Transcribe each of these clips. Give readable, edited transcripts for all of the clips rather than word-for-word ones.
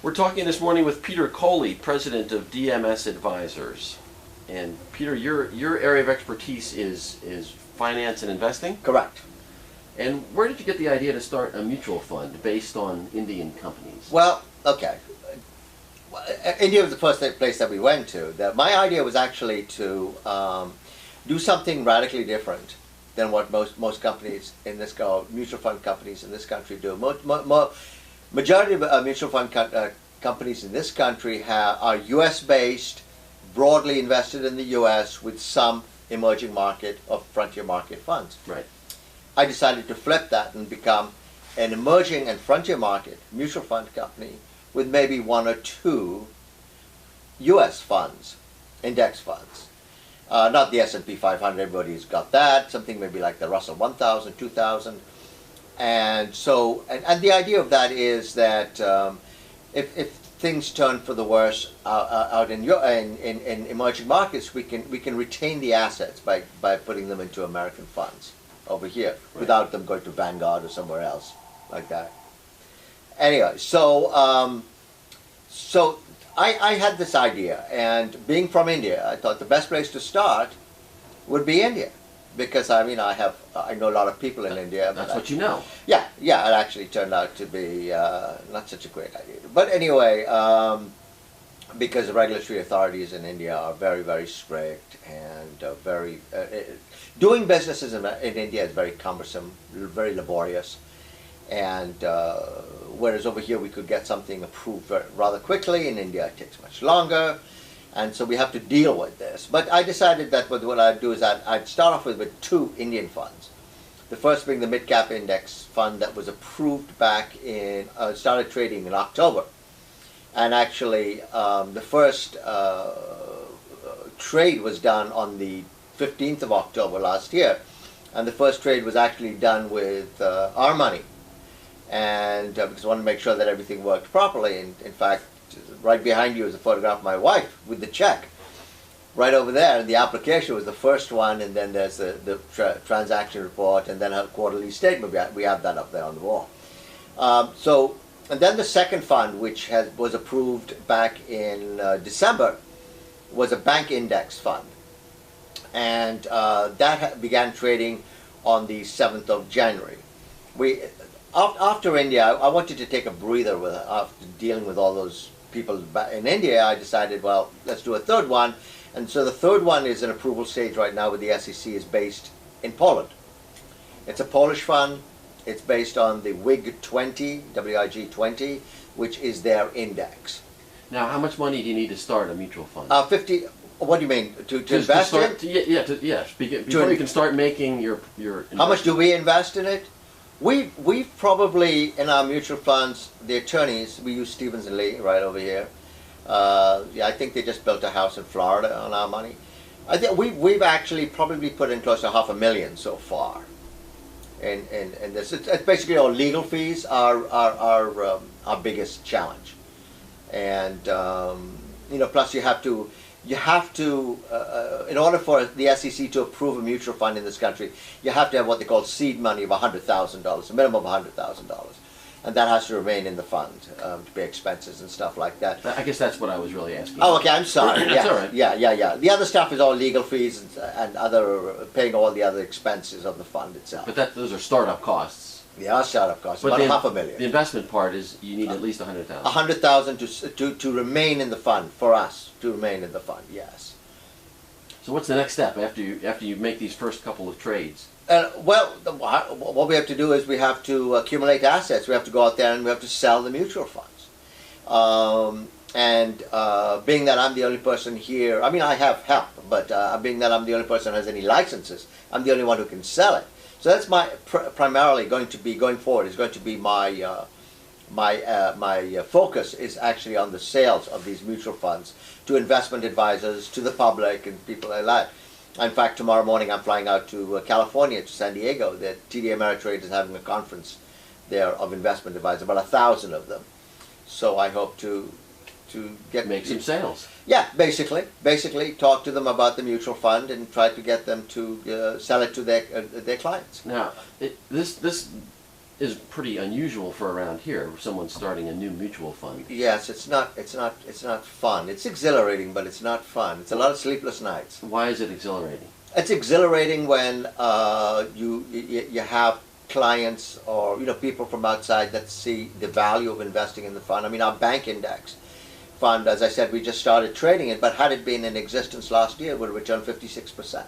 We're talking this morning with Peter Kohli, president of DMS Advisors. And Peter, your area of expertise is finance and investing? Correct. And where did you get the idea to start a mutual fund based on Indian companies? Well, okay. India was the first place that we went to. My idea was actually to do something radically different than what most companies in this mutual fund companies in this country do. Majority of mutual fund companies in this country are U.S. based, broadly invested in the U.S. with some emerging market or frontier market funds. Right. I decided to flip that and become an emerging and frontier market mutual fund company with maybe one or two U.S. funds, index funds. Not the S&P 500, everybody's got that, something maybe like the Russell 1000, 2000. And so, and the idea of that is that if things turn for the worse out in emerging markets, we can retain the assets by putting them into American funds over here, right, without them going to Vanguard or somewhere else like that. Anyway, so I had this idea, and being from India, I thought the best place to start would be India, because I know a lot of people in India. That's what you know. Yeah, it actually turned out to be not such a great idea. But anyway, because the regulatory authorities in India are very, very strict and doing businesses in India is very cumbersome, very laborious. And whereas over here we could get something approved rather quickly, in India it takes much longer. And so we have to deal with this. But I decided that what I'd do is I'd start off with two Indian funds. The first being the mid-cap index fund that was approved back in, started trading in October. And actually the first trade was done on the 15th of October last year. And the first trade was actually done with our money. And because I wanted to make sure that everything worked properly. And in fact, right behind you is a photograph of my wife with the check. Right over there, and the application was the first one, and then there's the transaction report, and then her quarterly statement. We have that up there on the wall. And then the second fund, which was approved back in December, was a bank index fund. And that began trading on the 7th of January. After India, I wanted to take a breather after dealing with all those people in India. I decided, well, let's do a third one. And so the third one is an approval stage right now with the SEC, is based in Poland. It's a Polish fund. It's based on the WIG 20, which is their index. Now, how much money do you need to start a mutual fund? 50. What do you mean? To invest in it? Yes. Before you can start making your How much do we invest in it? We've probably, in our mutual funds, the attorneys, we use Stevens & Lee right over here. I think they just built a house in Florida on our money. I think we've actually probably put in close to $500,000 so far. And this, it's basically all legal fees are our biggest challenge. And plus you have to, in order for the SEC to approve a mutual fund in this country, you have to have what they call seed money of $100,000, a minimum of $100,000. And that has to remain in the fund to pay expenses and stuff like that. I guess that's what I was really asking. Oh, okay, I'm sorry. That's all right. Yeah. The other stuff is all legal fees and paying all the other expenses of the fund itself. But those are startup costs. Yeah, startup costs, but about $500,000. The investment part is you need at least $100,000. $100,000 to remain in the fund, for us to remain in the fund, yes. So what's the next step after you make these first couple of trades? Well, what we have to do is we have to accumulate assets. We have to go out there and we have to sell the mutual funds. Being that I'm the only person here, I have help, but being that I'm the only person who has any licenses, I'm the only one who can sell it. So that's primarily going to be, going forward, is going to be my focus is actually on the sales of these mutual funds to investment advisors, to the public, and people like that. In fact, tomorrow morning I'm flying out to California, to San Diego. The TD Ameritrade is having a conference there of investment advisors, about 1,000 of them. So I hope to make some sales. Yeah, basically talk to them about the mutual fund and try to get them to sell it to their clients. Now, this is pretty unusual for around here. Someone starting a new mutual fund. Yes, it's not fun. It's exhilarating, but it's not fun. It's a lot of sleepless nights. Why is it exhilarating? It's exhilarating when you have clients or people from outside that see the value of investing in the fund. I mean, our bank index fund, as I said, we just started trading it, but had it been in existence last year, it would have returned 56%.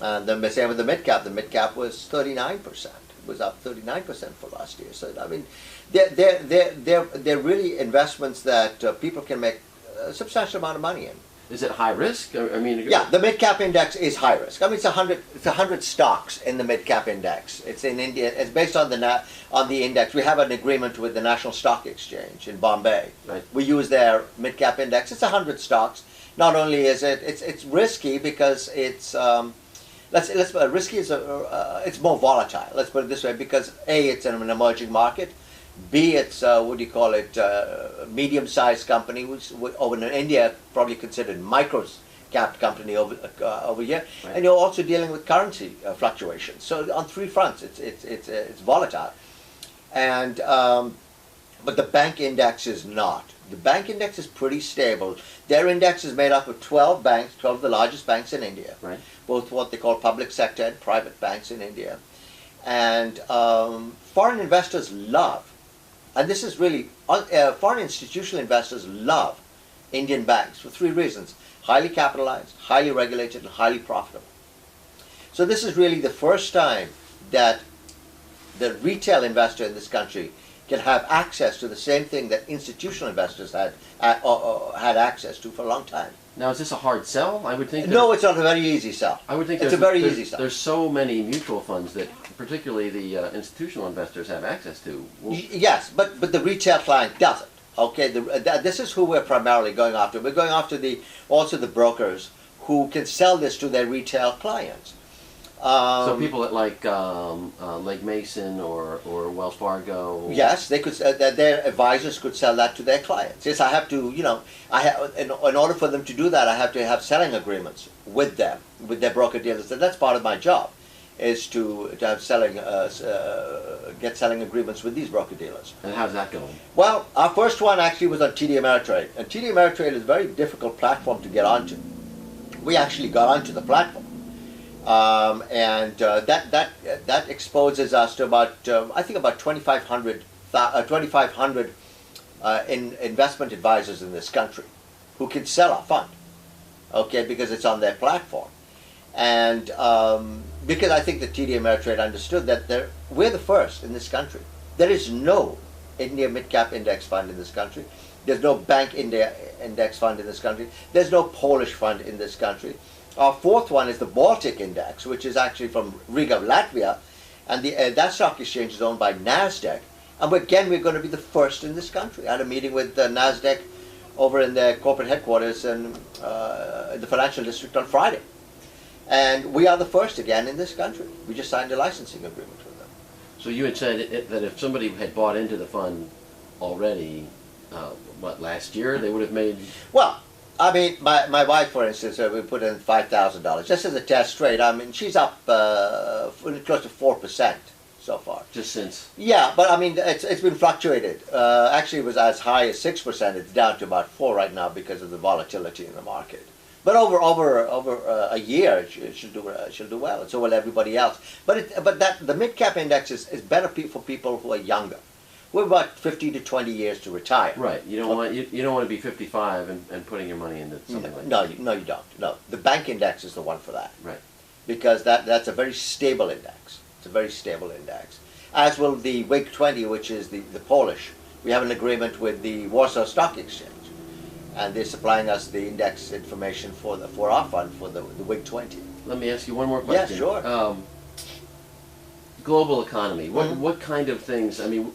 And then the same with the mid cap. The mid cap was 39%. It was up 39% for last year. So I mean, they're really investments that people can make a substantial amount of money in. Is it high risk? I mean, yeah, the mid cap index is high risk. I mean, it's 100 stocks in the mid cap index. It's in India. It's based on the index. We have an agreement with the National Stock Exchange in Bombay. Right. We use their mid cap index. It's 100 stocks. Not only is it's risky because it's risky is it's more volatile. Let's put it this way, because A, it's in an emerging market. B, it's medium-sized company, which over in India probably considered micro-cap company over here, right. And you're also dealing with currency fluctuations. So on three fronts, it's volatile, and but the bank index is not. The bank index is pretty stable. Their index is made up of 12 banks, 12 of the largest banks in India, right. Both what they call public sector and private banks in India, and foreign investors love. And this is really, foreign institutional investors love Indian banks for three reasons: highly capitalized, highly regulated, and highly profitable. So this is really the first time that the retail investor in this country can have access to the same thing that institutional investors had access to for a long time. Now, is this a hard sell? I would think. No, it's not a very easy sell. I would think it's a very easy sell. There's so many mutual funds that particularly the institutional investors have access to. Yes, but the retail client doesn't. Okay, this is who we're primarily going after. We're going after also the brokers who can sell this to their retail clients. So people at like Lake Mason or Wells Fargo. Yes, they could. Their advisors could sell that to their clients. Yes, I have to. In order for them to do that, I have to have selling agreements with them, with their broker dealers. And that's part of my job, is to have get selling agreements with these broker dealers. And how's that going? Well, our first one actually was on TD Ameritrade, and TD Ameritrade is a very difficult platform to get onto. We actually got onto the platform. That exposes us to about 2,500 investment advisors in this country who can sell our fund, okay, because it's on their platform, and because I think that TD Ameritrade understood that we're the first in this country. There is no India mid-cap index fund in this country. There's no bank India index fund in this country. There's no Polish fund in this country. Our fourth one is the Baltic Index, which is actually from Riga, Latvia, and that stock exchange is owned by NASDAQ. And again, we're going to be the first in this country. I had a meeting with NASDAQ over in their corporate headquarters in the financial district on Friday. And we are the first again in this country. We just signed a licensing agreement with them. So you had said that if somebody had bought into the fund already, last year, they would have made... Well, I mean, my wife, for instance, we put in $5,000 just as a test trade. I mean, she's up close to 4% so far. Just since? Yeah, but I mean, it's been fluctuated. Actually, it was as high as 6%. It's down to about 4% right now because of the volatility in the market. But over a year, she'll do well. And so will everybody else. But the mid cap index is better for people who are younger. We're about 50 to 20 years to retire. Right. You don't want to be 55 and putting your money into something like that. No, you don't. No, the bank index is the one for that. Right. Because that's a very stable index. It's a very stable index. As will the WIG 20, which is the Polish. We have an agreement with the Warsaw Stock Exchange, and they're supplying us the index information for our fund for the WIG 20. Let me ask you one more question. Yeah, sure. Global economy. What kind of things? I mean,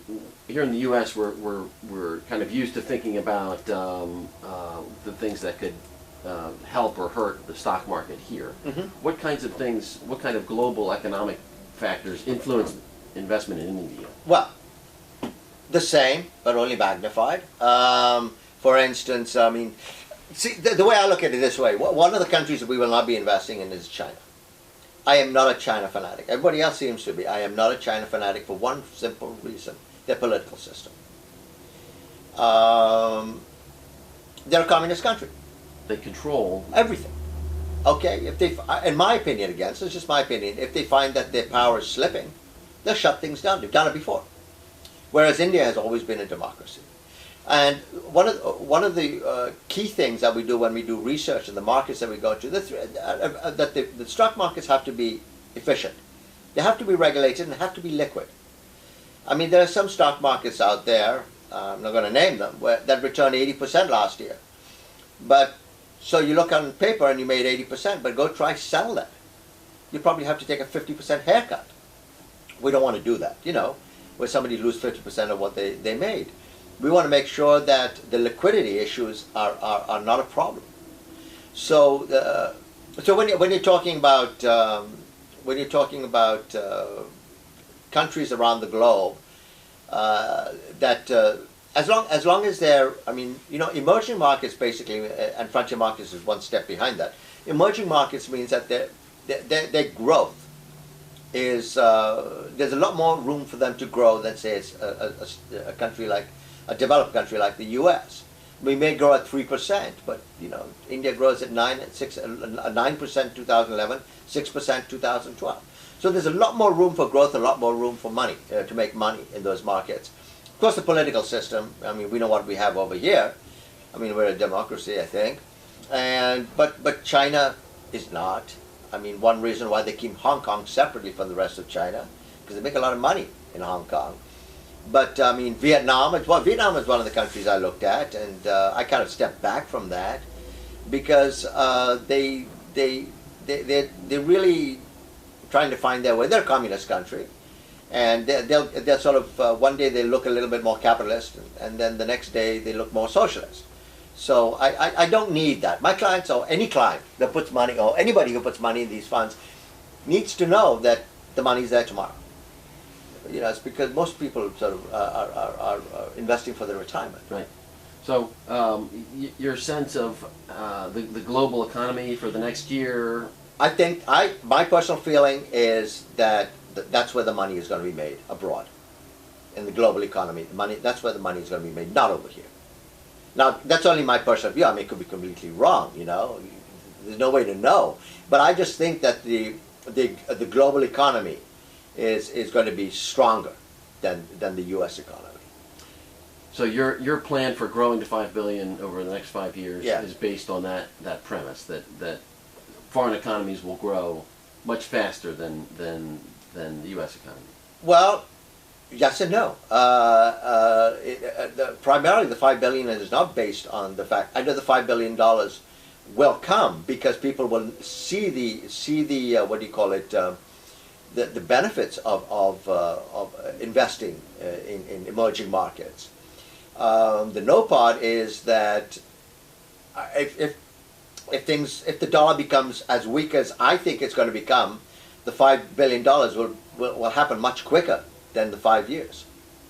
here in the U.S., we're kind of used to thinking about the things that could help or hurt the stock market here. Mm-hmm. What kinds of things? What kind of global economic factors influence investment in India? Well, the same, but only magnified. For instance, I mean, see, the way I look at it this way: one of the countries that we will not be investing in is China. I am not a China fanatic. Everybody else seems to be. I am not a China fanatic for one simple reason: their political system. They're a communist country. They control Everything. Okay, if they, in my opinion, again, so it's just my opinion, if they find that their power is slipping, they'll shut things down. They've done it before. Whereas India has always been a democracy. And one of the key things that we do when we do research in the markets that we go to, that the stock markets have to be efficient. They have to be regulated and have to be liquid. I mean, there are some stock markets out there, I'm not going to name them, that returned 80% last year. But so you look on paper and you made 80%, but go try sell that. You probably have to take a 50% haircut. We don't want to do that, you know, where somebody lose 50% of what they made. We want to make sure that the liquidity issues are not a problem. So so when you're talking about countries around the globe, as long as they're, I mean, you know, emerging markets basically, and frontier markets is one step behind that. Emerging markets means that their growth is, there's a lot more room for them to grow than, say, a country like, a developed country like the U.S. We may grow at 3%, but, you know, India grows at 9% 2011, 6% 2012. So there's a lot more room for growth, a lot more room for money, to make money in those markets. Of course, the political system, I mean, we know what we have over here. I mean, we're a democracy, I think. But China is not. I mean, one reason why they keep Hong Kong separately from the rest of China, because they make a lot of money in Hong Kong. But, I mean, Vietnam is one of the countries I looked at, and I kind of stepped back from that, because they're really trying to find their way. They're a communist country. And they'll sort of, one day they look a little bit more capitalist, and then the next day they look more socialist. So I don't need that. My clients, or any client that puts money, or anybody who puts money in these funds, needs to know that the money's there tomorrow. You know, it's because most people sort of are investing for their retirement. Right. So your sense of the global economy for the next year? I think, my personal feeling is that that's where the money is going to be made, abroad, in the global economy. That's where the money is going to be made, not over here. Now, that's only my personal view. I mean, it could be completely wrong, you know. There's no way to know. But I just think that the global economy is going to be stronger than the U.S. economy. So your plan for growing to $5 billion over the next 5 years is based on that premise, that foreign economies will grow much faster than the U.S. economy? Well, yes and no. Primarily, the $5 billion is not based on the fact. I know the $5 billion will come because people will see the what do you call it? The benefits of investing in emerging markets. The no part is that if the dollar becomes as weak as I think it's going to become, the $5 billion will happen much quicker than the 5 years.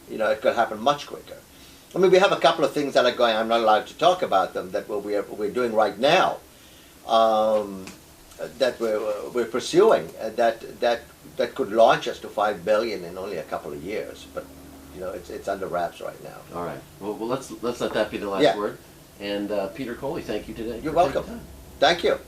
You know, it could happen much quicker. I mean, we have a couple of things that are going, I'm not allowed to talk about them, that we're doing right now, that we're pursuing, that could launch us to $5 billion in only a couple of years. But, you know, it's under wraps right now. All right. Well, let's let that be the last word. And Peter Kohli, thank you today. You're welcome. Thank you.